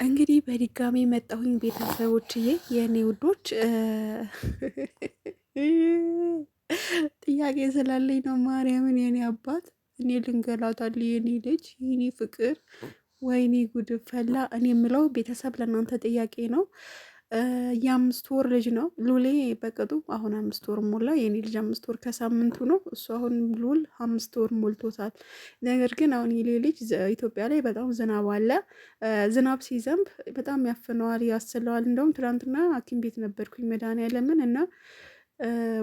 እንግዲህ በድጋሚ መጣሁኝ ቤተሰቦችዬ፣ የእኔ ውዶች ጥያቄ ስላለኝ ነው። ማርያምን የኔ አባት እኔ ልንገላታል የኔ ልጅ የኔ ፍቅር፣ ወይኔ ጉድ ፈላ። እኔ የምለው ቤተሰብ ለእናንተ ጥያቄ ነው። የአምስት ወር ልጅ ነው ሉሌ በቅጡ አሁን 5 ወር ሞላ። የኔ ልጅ 5 ወር ከሳምንቱ ነው። እሱ አሁን ሉል 5 ወር ሞልቶታል። ነገር ግን አሁን የሌ ልጅ ኢትዮጵያ ላይ በጣም ዝናብ አለ። ዝናብ ሲዘንብ በጣም ያፍነዋል፣ ያስለዋል። እንደውም ትናንትና ሐኪም ቤት ነበርኩኝ መድኃኒዓለምን እና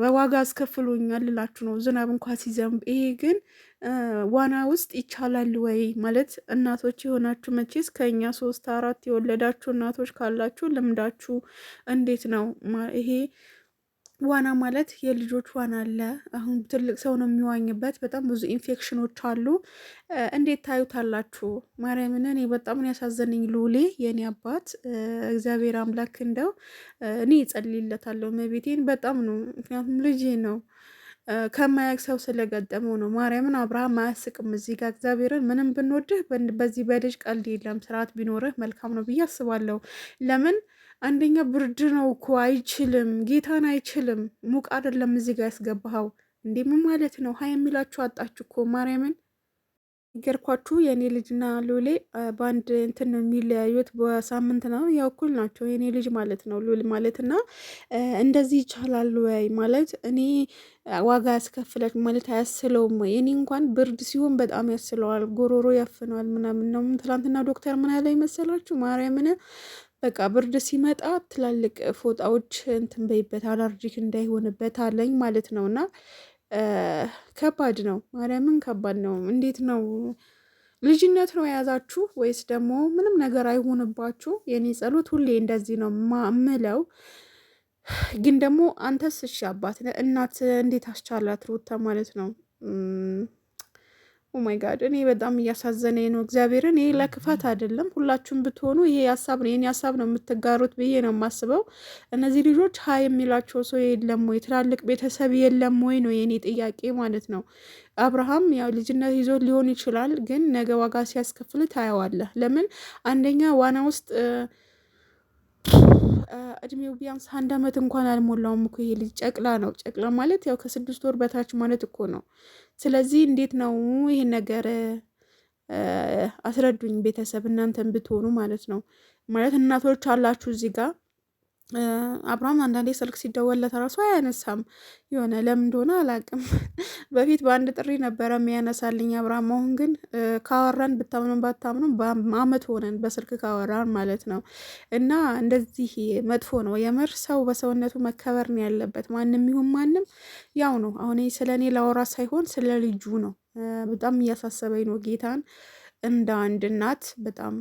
በዋጋ አስከፍሎኛል ልላችሁ ነው። ዝናብ እንኳ ሲዘንብ ይሄ ግን ዋና ውስጥ ይቻላል ወይ ማለት እናቶች የሆናችሁ መቼስ ከኛ 3 4 የወለዳችሁ እናቶች ካላችሁ ልምዳችሁ እንዴት ነው? ይሄ ዋና ማለት የልጆች ዋና አለ። አሁን ትልቅ ሰው ነው የሚዋኝበት። በጣም ብዙ ኢንፌክሽኖች አሉ። እንዴት ታዩታላችሁ? ማርያምን እኔ በጣም ነው ያሳዘነኝ ሉሌ የኔ አባት። እግዚአብሔር አምላክ እንደው እኔ እጸልይለታለሁ መቤቴን በጣም ነው። ምክንያቱም ልጄ ነው ከማያውቅ ሰው ስለገጠመው ነው። ማርያምን አብርሃም አያስቅም እዚህ ጋር። እግዚአብሔርን ምንም ብንወድህ በዚህ በልጅ ቀልድ የለም። ስርዓት ቢኖርህ መልካም ነው ብዬ አስባለሁ። ለምን አንደኛ ብርድ ነው እኮ አይችልም፣ ጌታን አይችልም። ሙቅ አይደለም እዚህ ጋር ያስገባኸው እንዴ? ምን ማለት ነው? ሀይ የሚላችሁ አጣችሁ እኮ ማርያምን። ነገርኳችሁ የእኔ ልጅና ሉሌ በአንድ እንትን ነው የሚለያዩት፣ በሳምንት ነው። ያው እኩል ናቸው የእኔ ልጅ ማለት ነው ሉል ማለት እና እንደዚህ ይቻላል ወይ ማለት እኔ ዋጋ ያስከፍላል ማለት አያስለውም ወይ? እኔ እንኳን ብርድ ሲሆን በጣም ያስለዋል፣ ጎሮሮ ያፍነዋል ምናምን ነው። ትላንትና ዶክተር ምን ያለ ይመሰላችሁ? ማርያምን በቃ ብርድ ሲመጣ ትላልቅ ፎጣዎች እንትን በይበት አላርጂክ እንዳይሆንበት አለኝ ማለት ነው። እና ከባድ ነው፣ ማርያምን ከባድ ነው። እንዴት ነው? ልጅነት ነው የያዛችሁ ወይስ ደግሞ ምንም ነገር አይሆንባችሁ? የኔ ጸሎት ሁሌ እንደዚህ ነው ምለው። ግን ደግሞ አንተስ እሺ አባት እናት እንዴት አስቻላት ሩታ ማለት ነው። ኦማይ ጋድ እኔ በጣም እያሳዘነኝ ነው። እግዚአብሔርን ይሄ ለክፋት አይደለም። ሁላችሁም ብትሆኑ ይሄ ሀሳብ ነው የኔ ሀሳብ ነው የምትጋሩት ብዬ ነው የማስበው። እነዚህ ልጆች ሀይ የሚላቸው ሰው የለም ወይ? ትላልቅ ቤተሰብ የለም ወይ ነው የኔ ጥያቄ ማለት ነው። አብርሃም ያው ልጅነት ይዞ ሊሆን ይችላል፣ ግን ነገ ዋጋ ሲያስከፍል ታየዋለህ። ለምን አንደኛ ዋና ውስጥ እድሜው ቢያንስ 1 ዓመት እንኳን አልሞላውም እኮ ይሄ ልጅ ጨቅላ ነው። ጨቅላ ማለት ያው ከ6 ወር በታች ማለት እኮ ነው። ስለዚህ እንዴት ነው ይሄን ነገር አስረዱኝ ቤተሰብ እናንተን ብትሆኑ ማለት ነው። ማለት እናቶች አላችሁ እዚህ ጋር። አብርሃም አንዳንዴ ስልክ ሲደወልለት ራሱ አያነሳም። የሆነ ለምን እንደሆነ አላውቅም። በፊት በአንድ ጥሪ ነበረ የሚያነሳልኝ አብርሃም። አሁን ግን ካወራን ብታምኑም ባታምኑም በአመት ሆነን በስልክ ካወራን ማለት ነው። እና እንደዚህ መጥፎ ነው የምር። ሰው በሰውነቱ መከበር ነው ያለበት። ማንም ይሁን ማንም ያው ነው። አሁን ስለ እኔ ላወራ ሳይሆን ስለ ልጁ ነው። በጣም እያሳሰበኝ ነው ጌታን እንደ አንድ እናት በጣም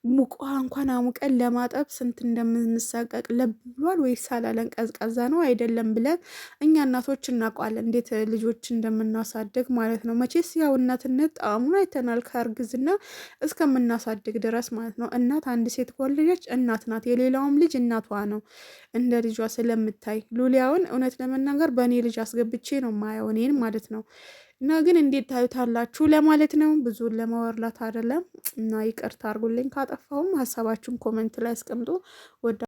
ሙቋ እንኳን አሙቀን ለማጠብ ስንት እንደምንሳቀቅ ለብ ብሏል ወይስ አላለን? ቀዝቃዛ ነው አይደለም ብለን እኛ እናቶች እናውቃለን እንዴት ልጆች እንደምናሳድግ ማለት ነው። መቼስ ያው እናትነት ጣዕሙን አይተናል ከእርግዝና እስከምናሳድግ ድረስ ማለት ነው። እናት አንድ ሴት ከወለደች እናት ናት። የሌላውም ልጅ እናቷ ነው እንደ ልጇ ስለምታይ። ሉሊያውን እውነት ለመናገር በእኔ ልጅ አስገብቼ ነው ማየው እኔን ማለት ነው። እና ግን እንዴት ታዩታላችሁ ለማለት ነው። ብዙን ለማወርላት አይደለም። እና ይቅርታ አድርጉልኝ ካጠፋሁም። ሀሳባችሁን ኮመንት ላይ አስቀምጡ። ወዳ